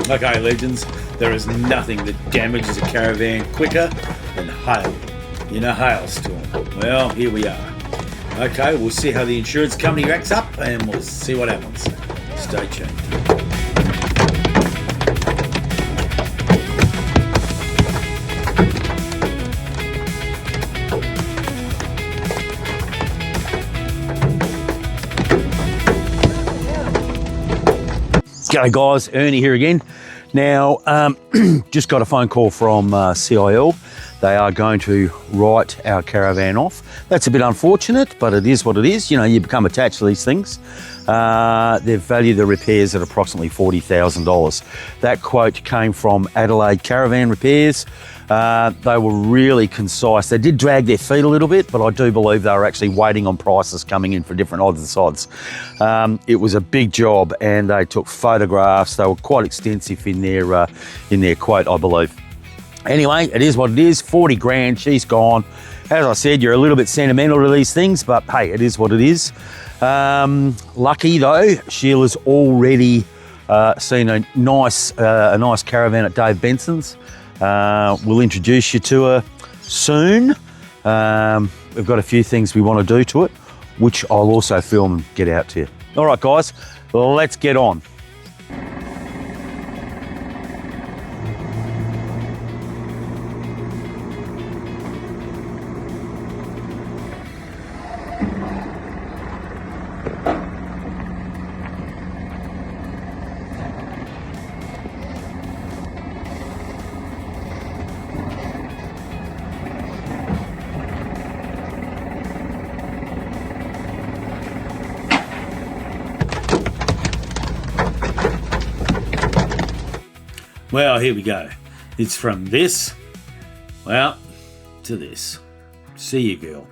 Okay, legends, there is nothing that damages a caravan quicker than hail. You know, hailstorm. Well, here we are. Okay, we'll see how the insurance company racks up and we'll see what happens. Stay tuned. G'day guys, Ernie here again. Now, just got a phone call from CIL. They are going to write our caravan off. That's a bit unfortunate, but it is what it is. You know, you become attached to these things. They've valued the repairs at approximately $40,000. That quote came from Adelaide Caravan Repairs. They were really concise. They did drag their feet a little bit, but I do believe they were actually waiting on prices coming in for different odds and sods. It was a big job and they took photographs. They were quite extensive in their quote, I believe. Anyway, it is what it is. 40 grand, she's gone. As I said, you're a little bit sentimental to these things, but hey, it is what it is. Lucky though, Sheila's already seen a nice caravan at Dave Benson's. We'll introduce you to her soon. We've got a few things we want to do to it, which I'll also film and get out to you. All right, guys, let's get on. Well, here we go. It's from this, well, to this. See you, girl.